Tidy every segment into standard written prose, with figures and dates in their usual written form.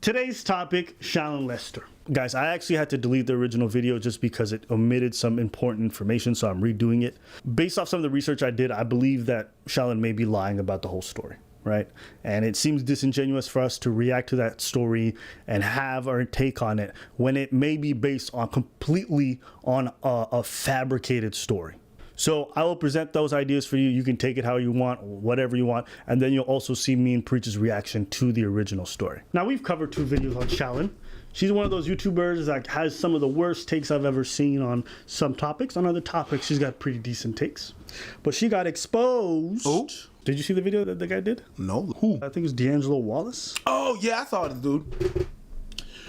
Today's topic, Shaolin Lester. Guys, I actually had to delete the original video just because it omitted some important information, so I'm redoing it. Based off some of the research I did, I believe that Shaolin may be lying about the whole story, right? And it seems disingenuous for us to react to that story and have our take on it when it may be based on completely on a fabricated story. So I will present those ideas for you. You can take it how you want, whatever you want, and then you'll also see me and Preach's reaction to the original story. Now, we've covered 2 videos on Shaolin. She's one of those YouTubers that has some of the worst takes I've ever seen on some topics. On other topics, she's got pretty decent takes. But she got exposed. Oh. Did you see the video that the guy did? No. Who? I think it was D'Angelo Wallace. Oh yeah, I saw this dude.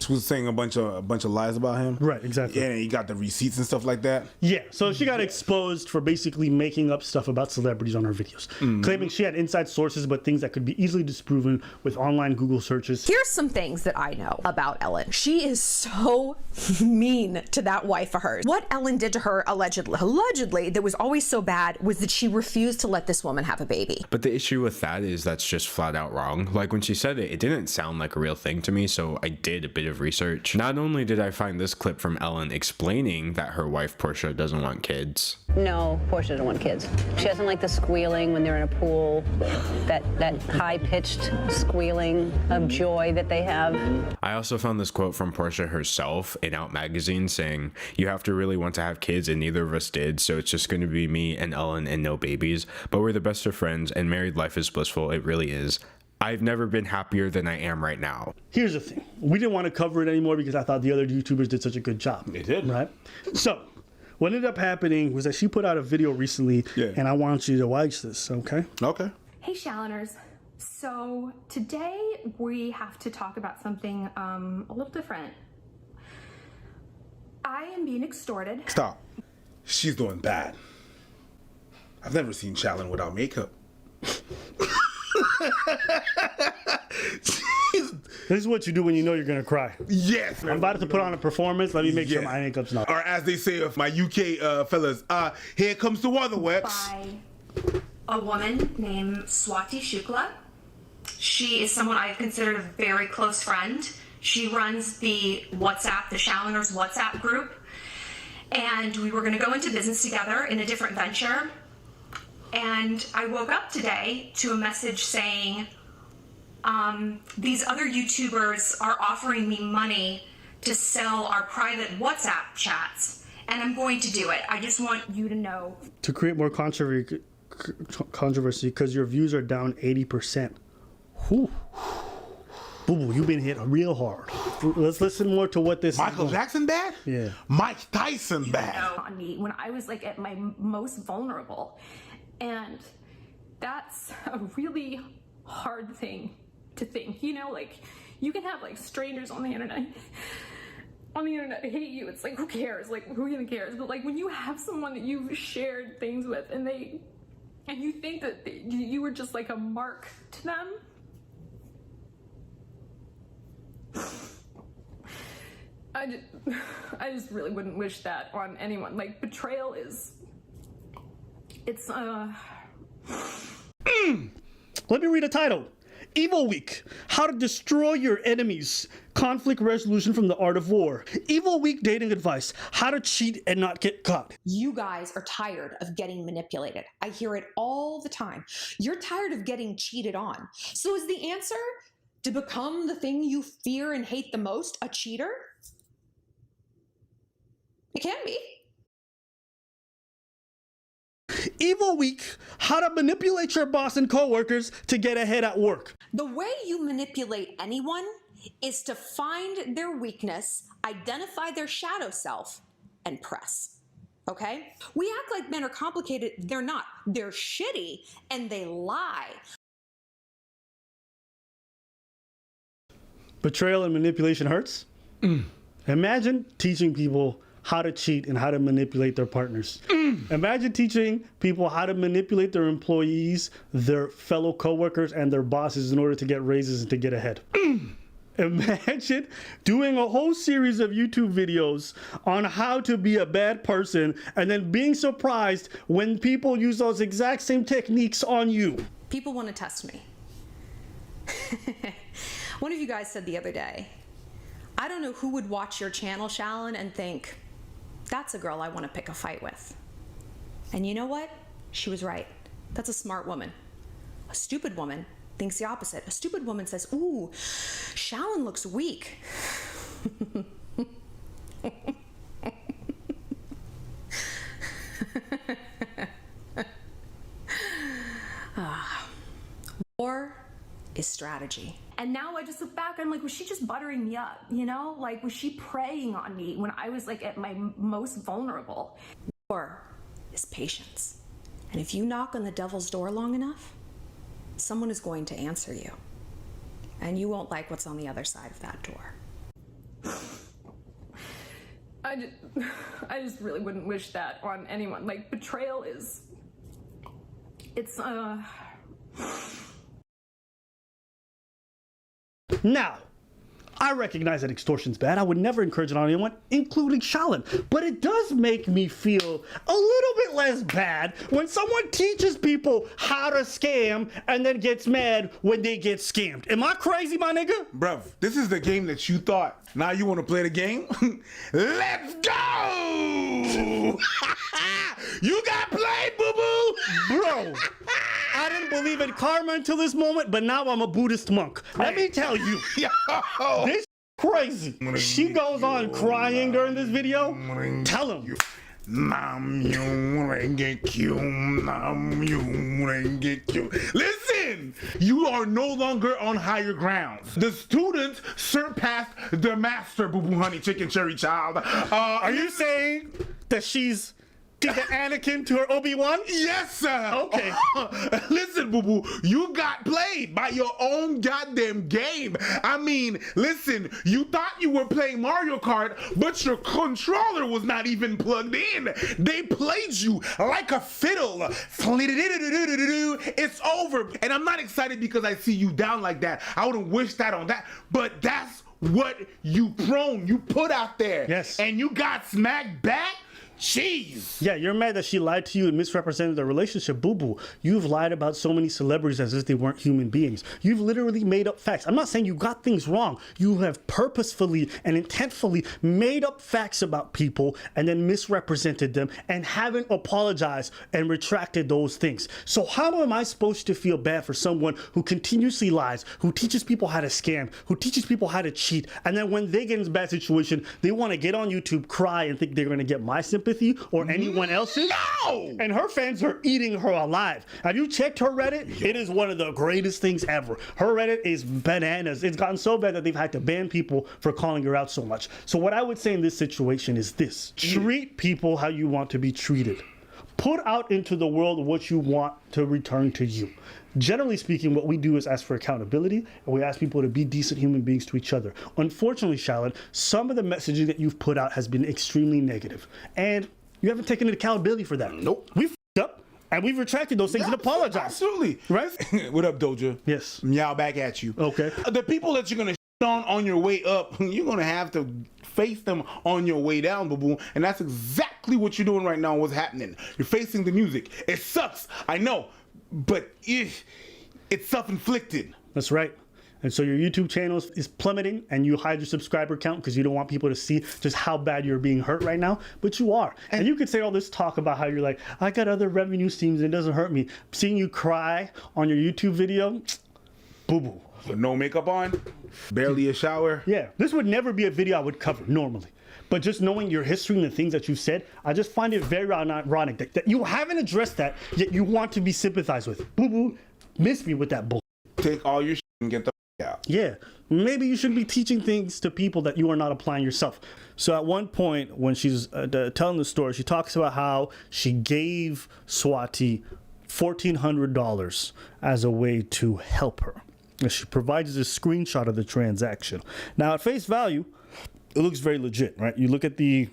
She was saying a bunch of lies about him. Right, exactly. Yeah, and he got the receipts and stuff like that. Yeah, so she got exposed for basically making up stuff about celebrities on her videos, claiming she had inside sources, but things that could be easily disproven with online Google searches. Here's some things that I know about Ellen. She is so mean to that wife of hers. What Ellen did to her allegedly that was always so bad was that she refused to let this woman have a baby. But the issue with that is that's just flat out wrong. Like when she said it, it didn't sound like a real thing to me, so I did a bit of research. Not only did I find this clip from Ellen explaining that her wife Portia doesn't want kids. No, Portia doesn't want kids. She doesn't like the squealing when they're in a pool, that high-pitched squealing of joy that they have. I also found this quote from Portia herself in Out magazine saying, "You have to really want to have kids and neither of us did, so it's just going to be me and Ellen and no babies, but we're the best of friends and married life is blissful, it really is. I've never been happier than I am right now." Here's the thing. We didn't want to cover it anymore because I thought the other YouTubers did such a good job. They did. Right? So, what ended up happening was that she put out a video recently, and I want you to watch this, okay? Okay. Hey Shaoliners. So today we have to talk about something a little different. I am being extorted. Stop. She's doing bad. I've never seen Shaolin without makeup. This is what you do when you know you're gonna cry. Yes. I'm about to put on a performance. Let me make sure my makeup's not. Or as they say of my UK fellas, here comes the waterworks. By a woman named Swati Shukla. She is someone I've considered a very close friend. She runs the Shaoliners WhatsApp group. And we were gonna go into business together in a different venture. And I woke up today to a message saying, these other YouTubers are offering me money to sell our private WhatsApp chats, and I'm going to do it. I just want you to know. To create more controversy because your views are down 80%. Whew. Boo-boo, you've been hit real hard. Let's listen more to what this Michael Jackson bad? Yeah. Mike Tyson bad. On me when I was like at my most vulnerable. And that's a really hard thing to think, you know, like you can have like strangers on the internet hate you. It's like, who cares? Like, who even cares? But like when you have someone that you've shared things with and you think that you were just like a mark to them. I just really wouldn't wish that on anyone. Like betrayal is, it's Let me read a title. Evil Week, How to Destroy Your Enemies, Conflict Resolution from the Art of War. Evil Week Dating Advice, How to Cheat and Not Get Caught. You guys are tired of getting manipulated. I hear it all the time. You're tired of getting cheated on. So is the answer to become the thing you fear and hate the most, a cheater? It can be. Evil Week, How to Manipulate Your Boss and Coworkers to Get Ahead at Work. The way you manipulate anyone is to find their weakness, identify their shadow self, and press. Okay? We act like men are complicated. They're not. They're shitty and they lie. Betrayal and manipulation hurts? Imagine teaching people how to cheat and how to manipulate their partners. Imagine teaching people how to manipulate their employees, their fellow coworkers, and their bosses in order to get raises and to get ahead. Imagine doing a whole series of YouTube videos on how to be a bad person and then being surprised when people use those exact same techniques on you. People want to test me. One of you guys said the other day, I don't know who would watch your channel, Shaolin, and think, that's a girl I want to pick a fight with. And you know what? She was right. That's a smart woman. A stupid woman thinks the opposite. A stupid woman says, ooh, Shaolin looks weak. War is strategy. And now I just look back, I'm like, was she just buttering me up? You know, like, was she preying on me when I was like at my most vulnerable? War is patience. And if you knock on the devil's door long enough, someone is going to answer you. And you won't like what's on the other side of that door. I just really wouldn't wish that on anyone. Like, betrayal is, it's, Now, I recognize that extortion's bad. I would never encourage it on anyone, including Shaolin. But it does make me feel a little bit less bad when someone teaches people how to scam and then gets mad when they get scammed. Am I crazy, my nigga? Bruv, this is the game that you thought. Now you want to play the game? Let's go! You got played, boo-boo! Bro, I didn't believe in karma until this moment, but now I'm a Buddhist monk. Let me tell you, Yo! this crazy. She goes on crying during this video. Tell him. Listen, you are no longer on higher grounds. The students surpassed the master, boo-boo honey chicken cherry child. Are you saying that she's the Anakin to her Obi-Wan? Yes, sir. Okay. Listen, boo-boo, you got played by your own goddamn game. I mean, listen, you thought you were playing Mario Kart, but your controller was not even plugged in. They played you like a fiddle. It's over. And I'm not excited because I see you down like that. I wouldn't wish that on that, but that's what you put out there. Yes. And you got smacked back? Jeez. Yeah, you're mad that she lied to you and misrepresented the relationship. Boo-boo, you've lied about so many celebrities as if they weren't human beings. You've literally made up facts. I'm not saying you got things wrong. You have purposefully and intentfully made up facts about people and then misrepresented them and haven't apologized and retracted those things. So how am I supposed to feel bad for someone who continuously lies, who teaches people how to scam, who teaches people how to cheat, and then when they get in a bad situation, they want to get on YouTube, cry, and think they're going to get my sympathy or anyone else's? No! And her fans are eating her alive. Have you checked her Reddit? It is one of the greatest things ever. Her Reddit is bananas. It's gotten so bad that they've had to ban people for calling her out so much. So what I would say in this situation is this: treat people how you want to be treated. Put out into the world what you want to return to you. Generally speaking, what we do is ask for accountability, and we ask people to be decent human beings to each other. Unfortunately, Shaolin, some of the messaging that you've put out has been extremely negative, and you haven't taken accountability for that. Nope. We f***ed up, and we've retracted those things and apologized. Absolutely. Right? What up, Doja? Yes. Meow back at you. Okay. The people that you're going to on your way up, you're going to have to face them on your way down, boo-boo. And that's exactly what you're doing right now, what's happening. You're facing the music. It sucks, I know, but it's self-inflicted. That's right. And so your YouTube channel is plummeting and you hide your subscriber count because you don't want people to see just how bad you're being hurt right now, but you are. And you could say all this talk about how you're like, I got other revenue streams and it doesn't hurt me. Seeing you cry on your YouTube video, boo-boo. So no makeup on, barely a shower. Yeah, this would never be a video I would cover normally. But just knowing your history and the things that you've said, I just find it very ironic that you haven't addressed that, yet you want to be sympathized with. Boo-boo, miss me with that bull. Take all your shit and get the out. Yeah, maybe you should be teaching things to people that you are not applying yourself. So at one point when she's telling the story, she talks about how she gave Swati $1,400 as a way to help her. And she provides a screenshot of the transaction. Now at face value, it looks very legit, right? You look at the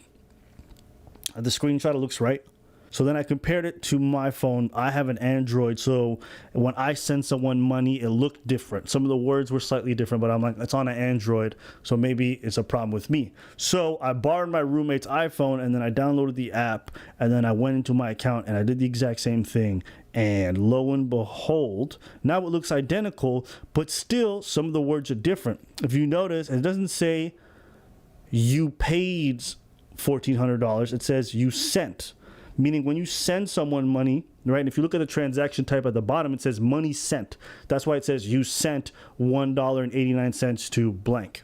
screenshot, it looks right. So then I compared it to my phone. I have an Android, so when I send someone money, it looked different. Some of the words were slightly different, but I'm like, it's on an Android, so maybe it's a problem with me. So I borrowed my roommate's iPhone, and then I downloaded the app, and then I went into my account, and I did the exact same thing. And lo and behold, now it looks identical, but still some of the words are different. If you notice, it doesn't say you paid $1,400. It says you sent. Meaning when you send someone money, right? And if you look at the transaction type at the bottom, it says money sent. That's why it says you sent $1.89 to blank.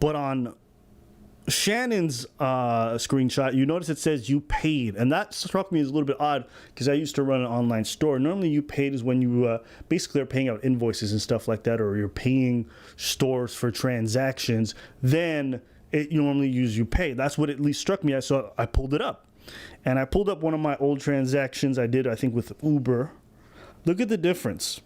But on Shannon's screenshot, you notice it says you paid. And that struck me as a little bit odd because I used to run an online store. Normally you paid is when you basically are paying out invoices and stuff like that, or you're paying stores for transactions. Then you normally use you pay. That's what at least struck me. So I pulled it up. And I pulled up one of my old transactions I did, I think, with Uber. Look at the difference.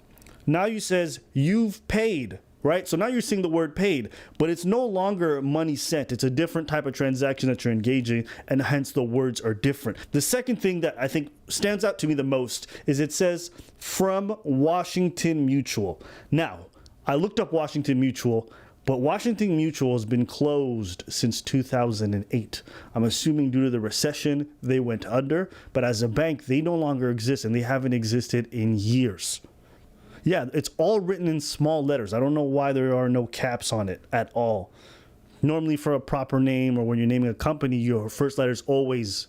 Now you says you've paid, right? So now you're seeing the word paid, but it's no longer money sent. It's a different type of transaction that you're engaging, and hence the words are different. The second thing that I think stands out to me the most is it says from Washington Mutual. Now, I looked up Washington Mutual, but Washington Mutual has been closed since 2008. I'm assuming due to the recession, they went under. But as a bank, they no longer exist, and they haven't existed in years. Yeah, it's all written in small letters. I don't know why there are no caps on it at all. Normally for a proper name or when you're naming a company, your first letter is always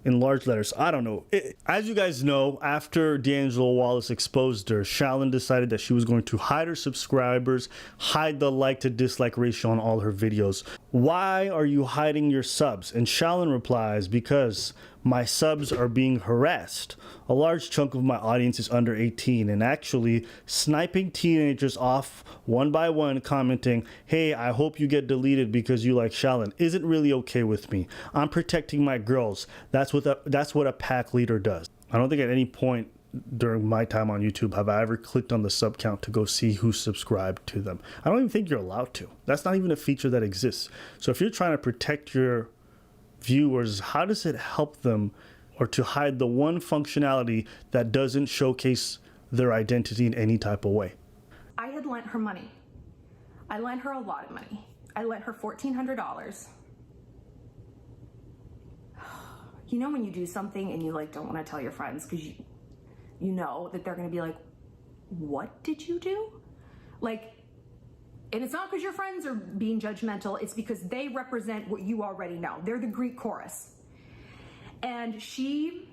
in large letters. I don't know. As you guys know, after D'Angelo Wallace exposed her, Shaolin decided that she was going to hide her subscribers, hide the like to dislike ratio on all her videos. Why are you hiding your subs? And Shaolin replies, because my subs are being harassed. A large chunk of my audience is under 18 and actually sniping teenagers off one by one, commenting, hey, I hope you get deleted because you like Shaolin, isn't really okay with me. I'm protecting my girls. That's what a pack leader does. I don't think at any point during my time on YouTube have I ever clicked on the sub count to go see who's subscribed to them. I don't even think you're allowed to. That's not even a feature that exists. So if you're trying to protect your viewers, how does it help them, or to hide the one functionality that doesn't showcase their identity in any type of way? I had lent her money. I lent her a lot of money. I lent her $1,400. You know when you do something and you like don't want to tell your friends because you know that they're going to be like, what did you do? Like, and it's not because your friends are being judgmental, it's because they represent what you already know. They're the Greek chorus. And she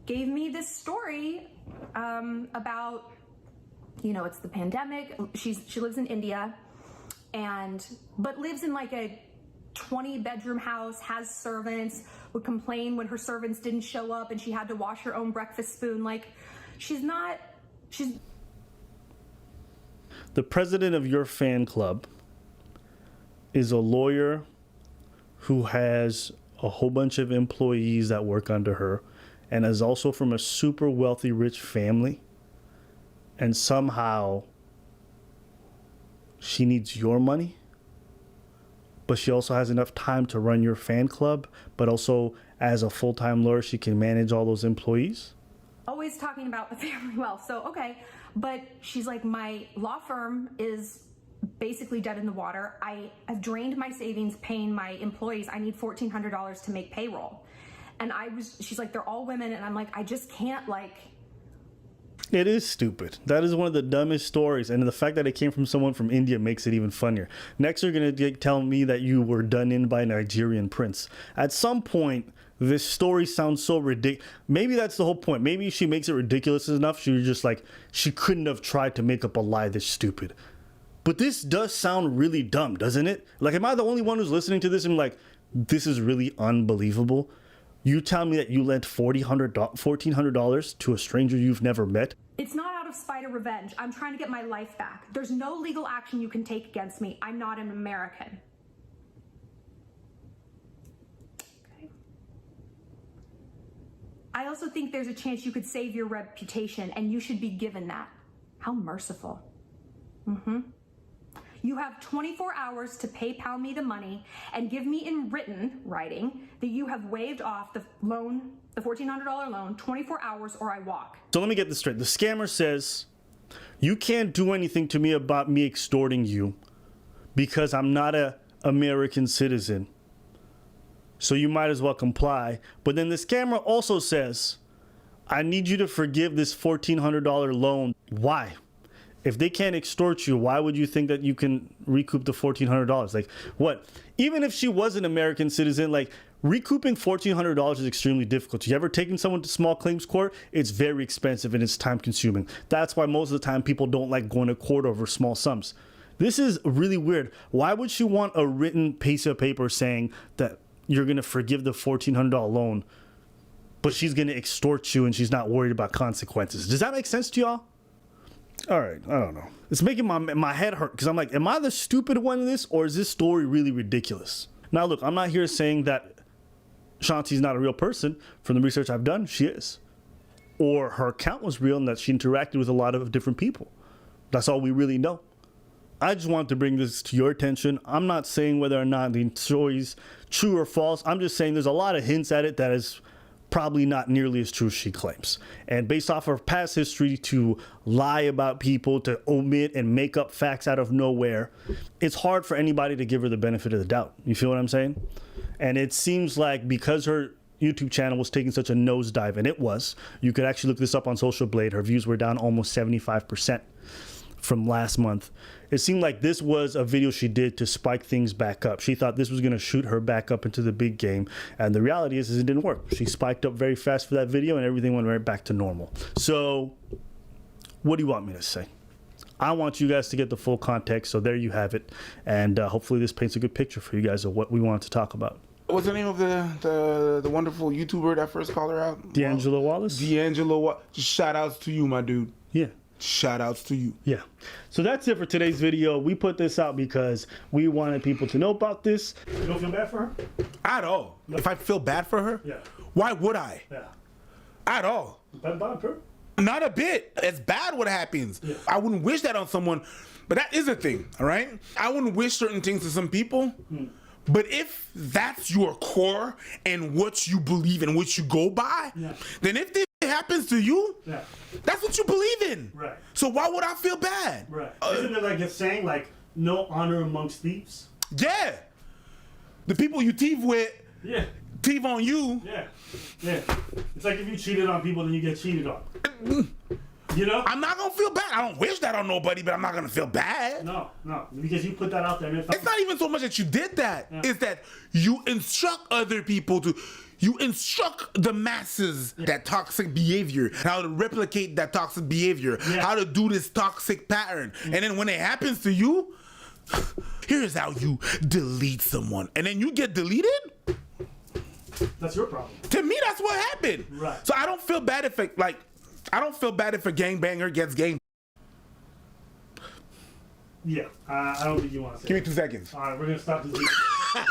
gave me this story about, you know, it's the pandemic. She lives in India, but lives in like a 20-bedroom house, has servants, would complain when her servants didn't show up and she had to wash her own breakfast spoon. Like, she's the president of your fan club is a lawyer who has a whole bunch of employees that work under her and is also from a super wealthy, rich family. And somehow she needs your money, but she also has enough time to run your fan club, but also as a full-time lawyer, she can manage all those employees. Always talking about the family wealth. So, okay. But she's like, my law firm is basically dead in the water. I have drained my savings paying my employees. I need $1,400 to make payroll. And she's like, they're all women. And I'm like, I just can't It is stupid. That is one of the dumbest stories. And the fact that it came from someone from India makes it even funnier. Next, you're going to tell me that you were done in by a Nigerian prince. At some point, this story sounds so ridiculous. Maybe that's the whole point. Maybe she makes it ridiculous enough. She was just like, she couldn't have tried to make up a lie this stupid. But this does sound really dumb, doesn't it? Like, am I the only one who's listening to this and like, this is really unbelievable? You tell me that you lent $1,400 to a stranger you've never met? It's not out of spite or revenge. I'm trying to get my life back. There's no legal action you can take against me. I'm not an American. Okay. I also think there's a chance you could save your reputation, and you should be given that. How merciful. You have 24 hours to PayPal me the money and give me in writing that you have waived off the loan, the $1,400 loan, 24 hours or I walk. So let me get this straight. The scammer says, you can't do anything to me about me extorting you because I'm not a American citizen. So you might as well comply. But then the scammer also says, I need you to forgive this $1,400 loan. Why? If they can't extort you, why would you think that you can recoup the $1,400? Like, what? Even if she was an American citizen, like, recouping $1,400 is extremely difficult. You ever taken someone to small claims court? It's very expensive and it's time consuming. That's why most of the time people don't like going to court over small sums. This is really weird. Why would she want a written piece of paper saying that you're going to forgive the $1,400 loan, but she's going to extort you and she's not worried about consequences? Does that make sense to y'all? All right, I don't know. It's making my head hurt because I'm like, am I the stupid one in this, or is this story really ridiculous? Now, look, I'm not here saying that Shanti's not a real person. From the research I've done, she is. Or her account was real and that she interacted with a lot of different people. That's all we really know. I just wanted to bring this to your attention. I'm not saying whether or not the story is true or false. I'm just saying there's a lot of hints at it that is probably not nearly as true as she claims. And based off her past history to lie about people, to omit and make up facts out of nowhere, it's hard for anybody to give her the benefit of the doubt. You feel what I'm saying? And it seems like because her YouTube channel was taking such a nosedive, and it was, you could actually look this up on Social Blade, her views were down almost 75% from last month. It seemed like this was a video she did to spike things back up. She thought this was going to shoot her back up into the big game, and the reality is it didn't work. She spiked up very fast for that video and everything went right back to normal. So what do you want me to say? I want you guys to get the full context, so there you have it, and hopefully this paints a good picture for you guys of what we wanted to talk about. What's the name of the wonderful YouTuber that first called her out? D'Angelo Wallace? D'Angelo Wallace. Just shout outs to you, my dude. Yeah. Shout outs to you. Yeah. So that's it for today's video. We put this out because we wanted people to know about this. You don't feel bad for her? At all. No. If I feel bad for her? Yeah. Why would I? Yeah. At all. Bad about her? Not a bit. It's bad what happens. Yeah. I wouldn't wish that on someone, but that is a thing, all right? I wouldn't wish certain things to some people, but if that's your core and what you believe and what you go by, then if this happens to you, that's what you believe in. Right. So why would I feel bad? Right. Isn't it like it's saying, like, no honor amongst thieves? Yeah. The people you thieve with, thieve on you. Yeah. Yeah. It's like if you cheated on people, then you get cheated on. You know? I'm not gonna feel bad. I don't wish that on nobody, but I'm not gonna feel bad. No, because you put that out there. It's not even so much that you did that. Yeah. It's that you instruct other people to, you instruct the masses that toxic behavior, how to replicate that toxic behavior, how to do this toxic pattern. And then when it happens to you, here's how you delete someone. And then you get deleted? That's your problem. To me, that's what happened. Right. So I don't feel bad if it, like, I don't feel bad if a gangbanger gets gang. Yeah, I don't think you want to say Give me 2 seconds. All right, we're going to stop this video.